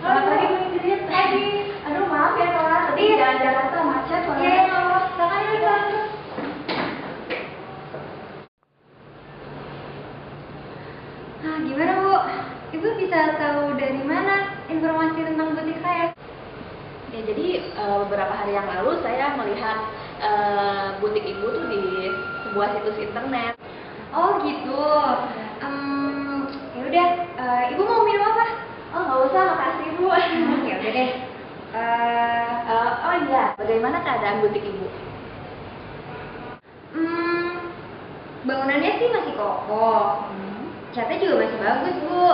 Selamat pagi, Bu Ingrid. Aduh, maaf ya telat. Tadi jalan Jakarta macet soalnya. Iya, nggak apa-apa. Silakan ini kelas. Gimana Bu? Ibu bisa tahu dari mana informasi tentang butik saya? Ya, jadi beberapa hari yang lalu saya melihat butik ibu tuh di sebuah situs internet. Oh gitu. Ya udah. Ibu mau minum apa? Oh, nggak usah, makasih Bu. Ya udah deh. Oh iya, bagaimana keadaan butik ibu? Bangunannya sih masih kokoh. Catnya juga masih bagus Bu,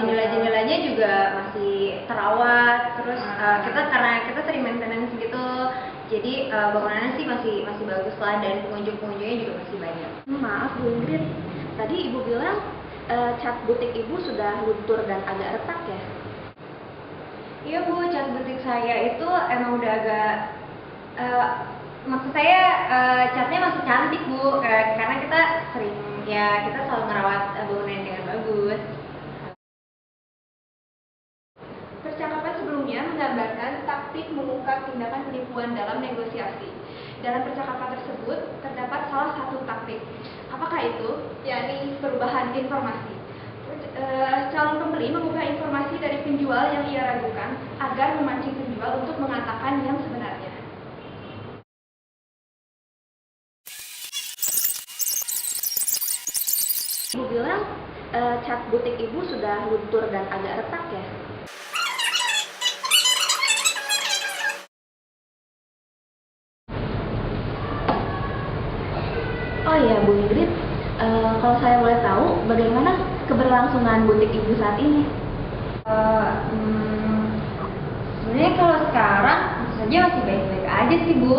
jendela-jendelanya juga masih terawat. Terus karena kita sering maintenance gitu, jadi bangunannya sih masih bagus lah, dan pengunjungnya juga masih banyak. Maaf Bu Ingrid, tadi ibu bilang cat butik ibu sudah luntur dan agak retak ya? Iya Bu, cat butik saya itu emang udah agak, maksud saya catnya masih cantik Bu, karena kita selalu merawat bangunan dengan bagus. Percakapan sebelumnya menggambarkan taktik mengungkap tindakan penipuan dalam negosiasi. Dalam percakapan tersebut terdapat salah satu taktik. Apakah itu? Yakni perubahan informasi. Calon pembeli mengubah informasi dari penjual yang ia ragukan agar memancing penjual untuk mengatakan yang sebenarnya. Ibu bilang cat butik ibu sudah luntur dan agak retak ya? Oh iya Bu Ingrid, kalau saya boleh tahu bagaimana keberlangsungan butik ibu saat ini? Sebenarnya kalau sekarang saja masih baik-baik aja sih Bu.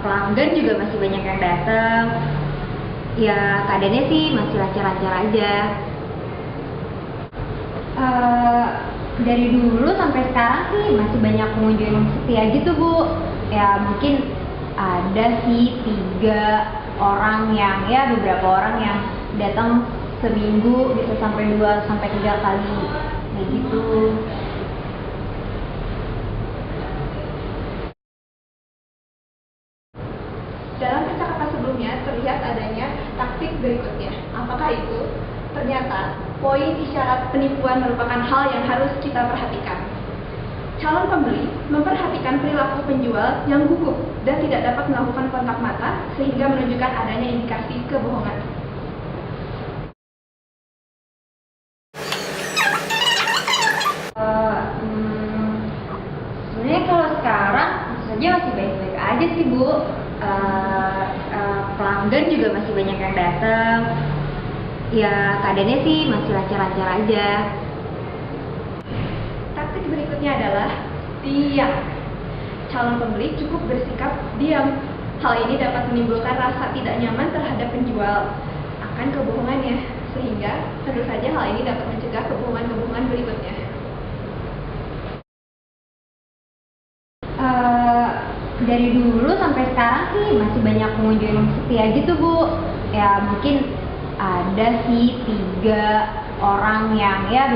Pelanggan juga masih banyak yang datang. Ya keadaannya sih masih lancar-lancar aja. Dari dulu sampai sekarang sih masih banyak pengunjung yang setia gitu Bu. Ya mungkin ada sih 3 orang beberapa orang yang datang seminggu bisa sampai 2 sampai 3 kali kayak gitu. Dalam percakapan sebelumnya terlihat adanya taktik berikutnya. Apakah itu? Ternyata poin isyarat penipuan merupakan hal yang harus kita perhatikan. Calon pembeli memperhatikan perilaku penjual yang gugup dan tidak dapat melakukan kontak mata sehingga menunjukkan adanya indikasi kebohongan. Sebenarnya kalau sekarang saja masih baik-baik aja sih Bu. Pelanggan juga masih banyak yang datang. Ya keadaannya sih masih lancar-lancar aja. Taktik berikutnya adalah diam. Calon pembeli cukup bersikap diam. Hal ini dapat menimbulkan rasa tidak nyaman terhadap penjual akan kebohongannya, sehingga tentu saja hal ini dapat mencegah kebohongan-kebohongan berikutnya. Dari dulu sampai sekarang sih masih banyak pengunjung yang setia gitu Bu. Ya mungkin ada sih 3 orang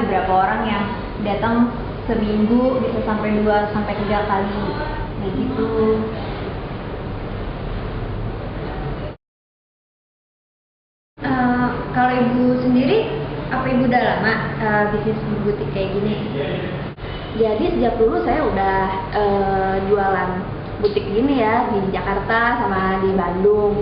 beberapa orang yang datang seminggu bisa sampai 2 sampai 3 kali kayak gitu. Kalau Ibu sendiri, apa Ibu udah lama bisnis butik kayak gini? Jadi sejak dulu saya udah jualan butik gini ya di Jakarta sama di Bandung.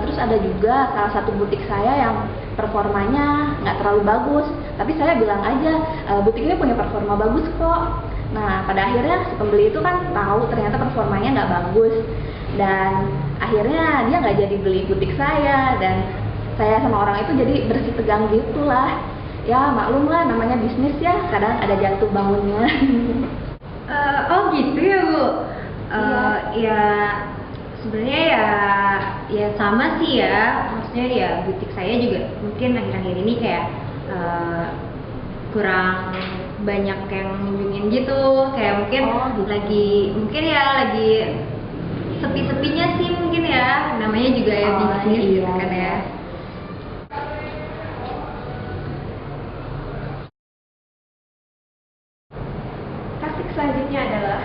Terus ada juga salah satu butik saya yang performanya nggak terlalu bagus, tapi saya bilang aja butik ini punya performa bagus kok. Nah pada akhirnya si pembeli itu kan tahu ternyata performanya nggak bagus, dan akhirnya dia nggak jadi beli butik saya, dan saya sama orang itu jadi bersih tegang gitulah. Ya maklum lah, namanya bisnis ya, kadang ada jatuh bangunnya. Oh gitu ya Bu. Iya. Ya sebenarnya ya sama sih ya. Maksudnya ya butik saya juga mungkin akhir-akhir ini kayak kurang banyak yang ngunjungin gitu. Kayak mungkin Oh, gitu. lagi sepi-sepinya sih mungkin ya. Namanya juga ya Oh, bisnis gitu iya. kan ya. Taktik selanjutnya adalah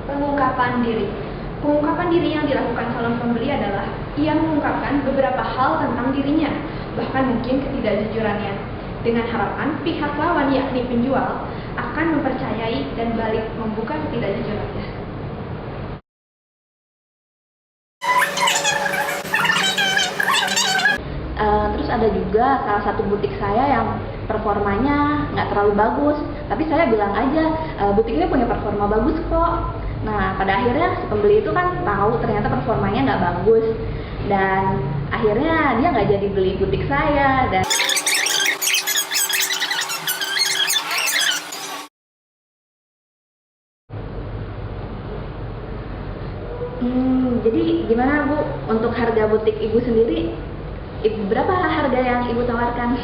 pengungkapan diri. Pengungkapan diri yang dilakukan calon pembeli adalah ia mengungkapkan beberapa hal tentang dirinya, bahkan mungkin ketidakjujurannya, dengan harapan pihak lawan yakni penjual akan mempercayai dan balik membuka ketidakjujurannya. Terus ada juga salah satu butik saya yang performanya nggak terlalu bagus, tapi saya bilang aja butik ini punya performa bagus kok. Nah pada akhirnya si pembeli itu kan tahu ternyata performanya nggak bagus, dan akhirnya dia nggak jadi beli butik saya. Dan jadi gimana Bu untuk harga butik Ibu sendiri? Ibu berapa harga yang Ibu tawarkan?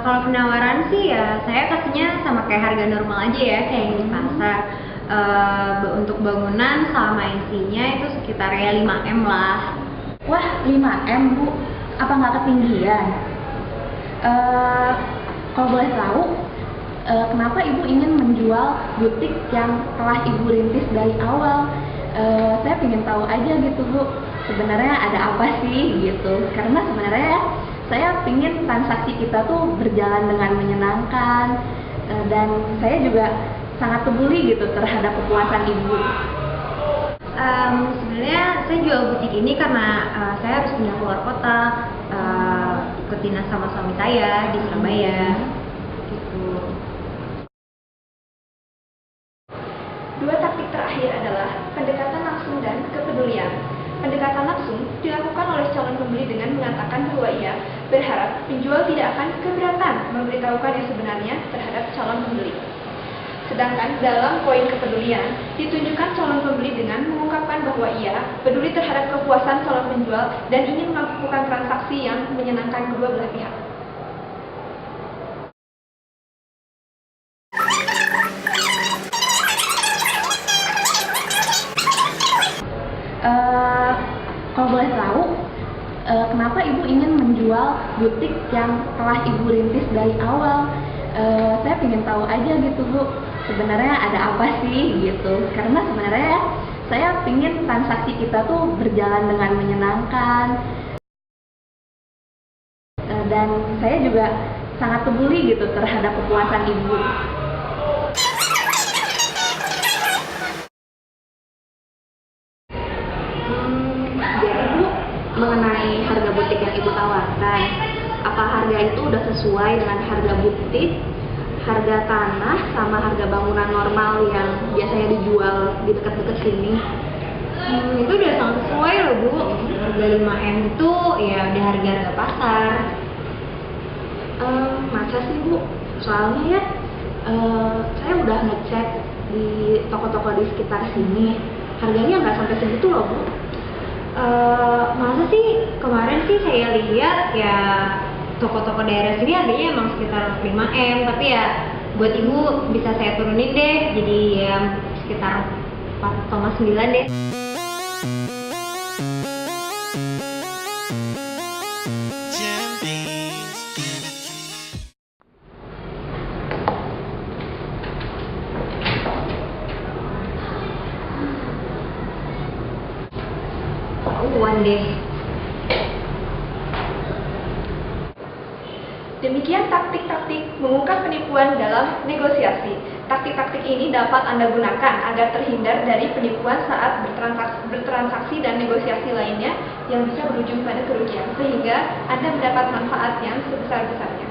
Kalau penawaran sih ya saya kasihnya sama kayak harga normal aja ya, kayak yang di pasar. Untuk bangunan sama isinya itu sekitar ya 5M lah. Wah, 5M Bu, apa nggak ketinggian? Kalau boleh tahu, kenapa Ibu ingin menjual butik yang telah Ibu rintis dari awal? Saya ingin tahu aja gitu Bu, sebenarnya ada apa sih gitu? Karena sebenarnya saya ingin transaksi kita tuh berjalan dengan menyenangkan, dan saya juga sangat peduli gitu terhadap kepuasan Ibu. Sebenarnya saya jual butik ini karena saya harus pindah keluar kota, ikut dinas sama suami saya di Surabaya. Gitu. Dua taktik terakhir adalah pendekatan langsung dan kepedulian. Pendekatan langsung dilakukan oleh calon pembeli dengan mengatakan bahwa ia berharap penjual tidak akan keberatan memberitahukan yang sebenarnya terhadap calon pembeli. Sedangkan dalam poin kepedulian, ditunjukkan calon pembeli dengan mengungkapkan bahwa ia peduli terhadap kepuasan calon penjual dan ingin melakukan transaksi yang menyenangkan kedua belah pihak. Kalau boleh tahu, kenapa Ibu ingin menjual butik yang telah Ibu rintis dari awal? Saya ingin tahu aja gitu Bu, sebenarnya ada apa sih gitu? Karena sebenarnya saya ingin transaksi kita tuh berjalan dengan menyenangkan, dan saya juga sangat peduli gitu terhadap kepuasan Ibu. Jadi Bu, mengenai harga butik yang Ibu tawarkan, apa harga itu udah sesuai dengan harga butik, harga tanah, sama harga bangunan normal yang biasanya dijual di dekat-dekat sini? Itu udah sangat sesuai loh Bu. Harga 5M itu ya udah harga pasar. Masa sih Bu? Soalnya ya, saya udah ngecek di toko-toko di sekitar sini, harganya nggak sampai segitu loh Bu. Masa sih kemarin sih saya lihat ya toko-toko daerah sini harganya emang sekitar 5M, tapi ya buat Ibu bisa saya turunin deh jadi ya sekitar 4,9 deh. One deh. Demikian taktik-taktik mengungkap penipuan dalam negosiasi. Taktik-taktik ini dapat Anda gunakan agar terhindar dari penipuan saat bertransaksi dan negosiasi lainnya yang bisa berujung pada kerugian, sehingga Anda mendapat manfaat yang sebesar-besarnya.